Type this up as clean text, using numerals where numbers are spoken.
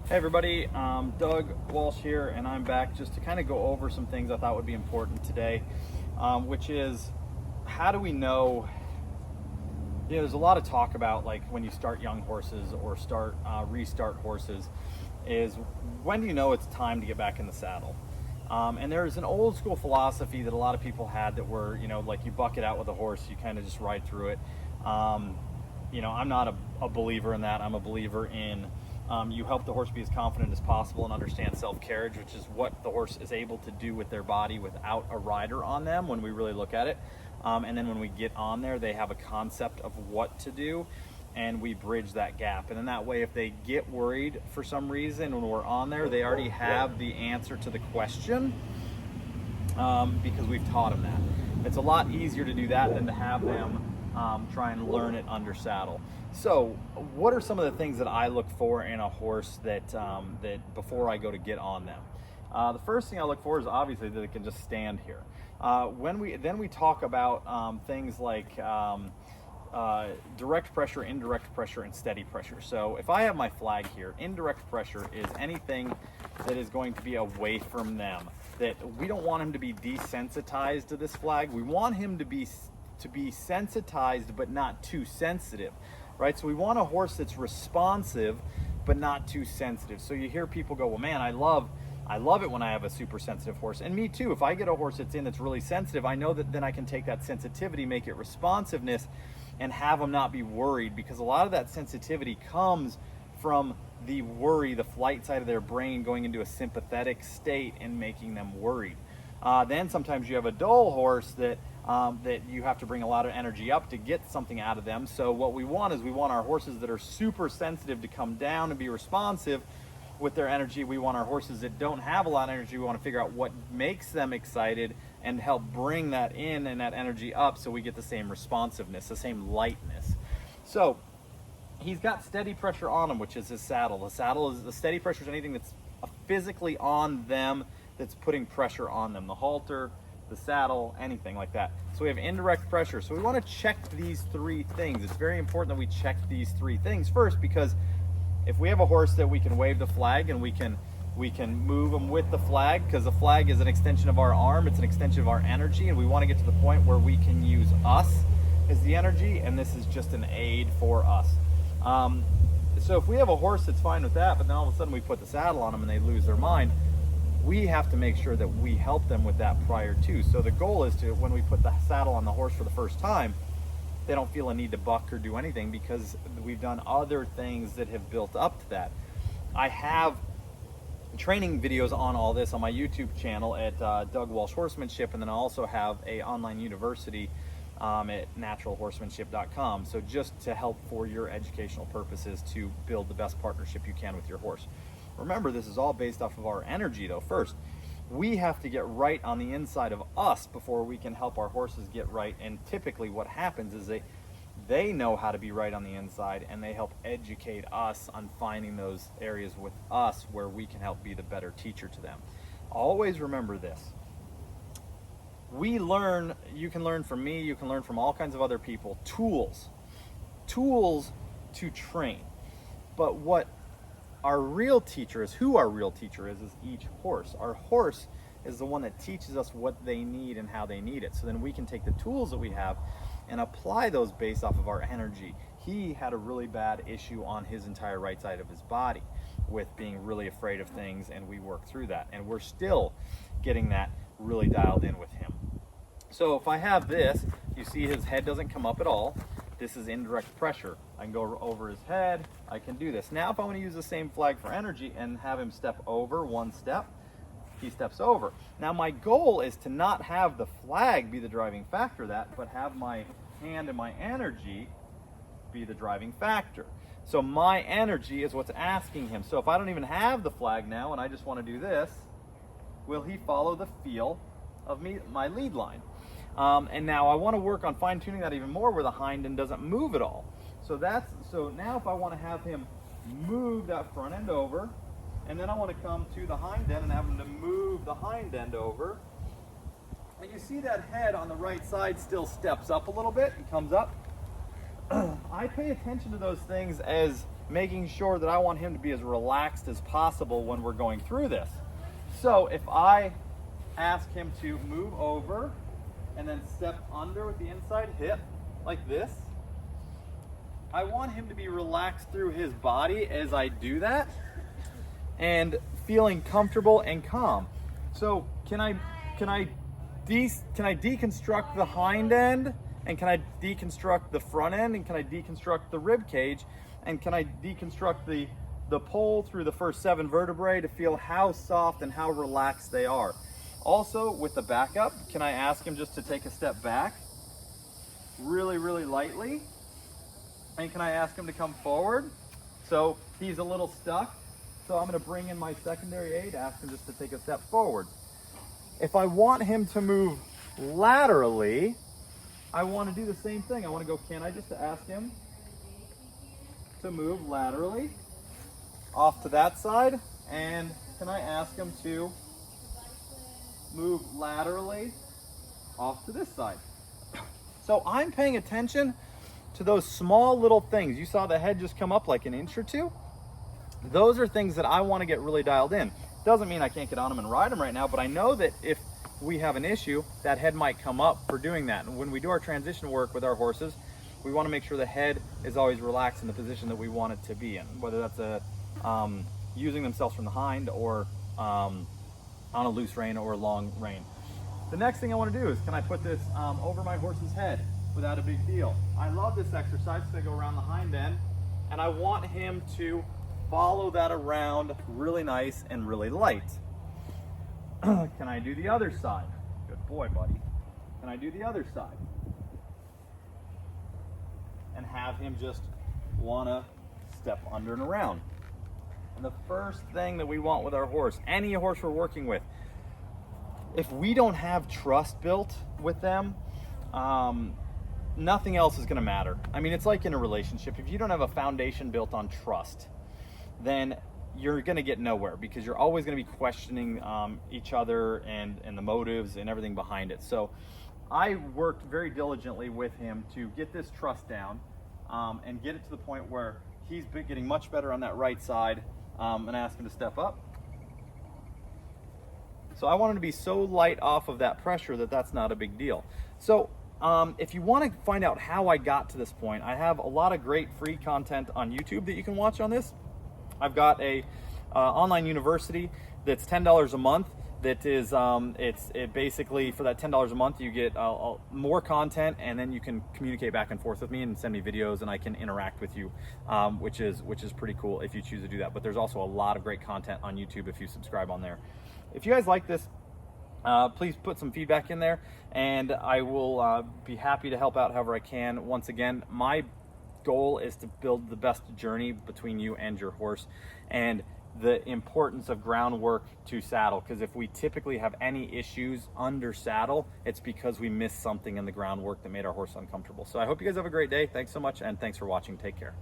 Hey everybody, Doug Walsh here, and I'm back just to kind of go over some things I thought would be important today, which is how do we know, there's a lot of talk about like when you start young horses or restart horses, is when do you know it's time to get back in the saddle? And there's an old school philosophy that a lot of people had that were, like you buck it out with a horse, you kind of just ride through it. I'm not a believer in that. I'm a believer in you help the horse be as confident as possible and understand self-carriage, which is what the horse is able to do with their body without a rider on them when we really look at it. And then when we get on there, they have a concept of what to do, and we bridge that gap. And in that way, if they get worried for some reason when we're on there, they already have the answer to the question because we've taught them that. It's a lot easier to do that than to have them try and learn it under saddle. So what are some of the things that I look for in a horse that before I go to get on them? The first thing I look for is obviously that it can just stand here. Then we talk about things like direct pressure, indirect pressure, and steady pressure. So if I have my flag here, indirect pressure is anything that is going to be away from them. That we don't want him to be desensitized to this flag. We want him to be sensitized but not too sensitive, right? So we want a horse that's responsive but not too sensitive. So you hear people go, well, man, I love it when I have a super sensitive horse. And me too. If I get a horse that's really sensitive, I know that then I can take that sensitivity, make it responsiveness, and have them not be worried, because a lot of that sensitivity comes from the worry, the flight side of their brain going into a sympathetic state and making them worried. Then sometimes you have a dull horse that you have to bring a lot of energy up to get something out of them. So what we want is we want our horses that are super sensitive to come down and be responsive with their energy. We want our horses that don't have a lot of energy. We want to figure out what makes them excited and help bring that in and that energy up so we get the same responsiveness, the same lightness. So he's got steady pressure on him, which is his saddle. The steady pressure is anything that's physically on them that's putting pressure on them. The halter, the saddle, anything like that. So we have indirect pressure. So we want to check these three things. It's very important that we check these three things first, because if we have a horse that we can wave the flag and we can move them with the flag, because the flag is an extension of our arm, it's an extension of our energy, and we want to get to the point where we can use us as the energy, and this is just an aid for us. So if we have a horse that's fine with that, but then all of a sudden we put the saddle on them and they lose their mind, we have to make sure that we help them with that prior to. So the goal is to, when we put the saddle on the horse for the first time, they don't feel a need to buck or do anything, because we've done other things that have built up to that. I have training videos on all this on my YouTube channel at Doug Walsh Horsemanship, and then I also have a online university at naturalhorsemanship.com. So just to help for your educational purposes to build the best partnership you can with your horse. Remember, this is all based off of our energy though. First, we have to get right on the inside of us before we can help our horses get right. And typically what happens is they know how to be right on the inside, and they help educate us on finding those areas with us where we can help be the better teacher to them. Always remember this. You can learn from me, you can learn from all kinds of other people, tools to train. But what our real teacher is, who our real teacher is each horse. Our horse is the one that teaches us what they need and how they need it. So then we can take the tools that we have and apply those based off of our energy. He had a really bad issue on his entire right side of his body with being really afraid of things, and we worked through that. And we're still getting that really dialed in with him. So if I have this, you see his head doesn't come up at all. This is indirect pressure. I can go over his head. I can do this. Now if I want to use the same flag for energy and have him step over one step, he steps over. Now my goal is to not have the flag be the driving factor of that, but have my hand and my energy be the driving factor. So my energy is what's asking him. So if I don't even have the flag now and I just want to do this, will he follow the feel of my lead line? And now I want to work on fine-tuning that even more where the hind end doesn't move at all. So now if I want to have him move that front end over, and then I want to come to the hind end and have him to move the hind end over, and you see that head on the right side still steps up a little bit and comes up. I pay attention to those things as making sure that I want him to be as relaxed as possible when we're going through this. So if I ask him to move over and then step under with the inside hip like this, I want him to be relaxed through his body as I do that and feeling comfortable and calm. So can I deconstruct the hind end, and can I deconstruct the front end, and can I deconstruct the rib cage, and can I deconstruct the pole through the first 7 vertebrae to feel how soft and how relaxed they are. Also, with the backup, can I ask him just to take a step back really, really lightly? And can I ask him to come forward? So he's a little stuck. So I'm going to bring in my secondary aid, ask him just to take a step forward. If I want him to move laterally, I want to do the same thing. I want to go, can I just ask him to move laterally off to that side? And can I ask him to move laterally off to this side? So I'm paying attention to those small little things. You saw the head just come up like an inch or two. Those are things that I want to get really dialed in. Doesn't mean I can't get on them and ride them right now, but I know that if we have an issue, that head might come up for doing that. And when we do our transition work with our horses, we want to make sure the head is always relaxed in the position that we want it to be in, whether that's using themselves from the hind or on a loose rein or a long rein. The next thing I want to do is, can I put this over my horse's head without a big deal? I love this exercise because I go around the hind end and I want him to follow that around really nice and really light. Can I do the other side? Good boy, buddy. Can I do the other side? And have him just want to step under and around. And the first thing that we want with our horse, any horse we're working with, if we don't have trust built with them, nothing else is going to matter. I mean, it's like in a relationship. If you don't have a foundation built on trust, then you're going to get nowhere, because you're always going to be questioning each other and the motives and everything behind it. So I worked very diligently with him to get this trust down and get it to the point where he's been getting much better on that right side, and ask him to step up. So I want him to be so light off of that pressure that that's not a big deal. So if you want to find out how I got to this point, I have a lot of great free content on YouTube that you can watch on this. I've got a online university that's $10 a month. That is, it basically, for that $10 a month, you get more content, and then you can communicate back and forth with me and send me videos, and I can interact with you, which is pretty cool if you choose to do that. But there's also a lot of great content on YouTube if you subscribe on there. If you guys like this, please put some feedback in there, and I will be happy to help out however I can. Once again, my goal is to build the best journey between you and your horse, and the importance of groundwork to saddle, because if we typically have any issues under saddle, it's because we missed something in the groundwork that made our horse uncomfortable. So I hope you guys have a great day. Thanks so much, and thanks for watching. Take care.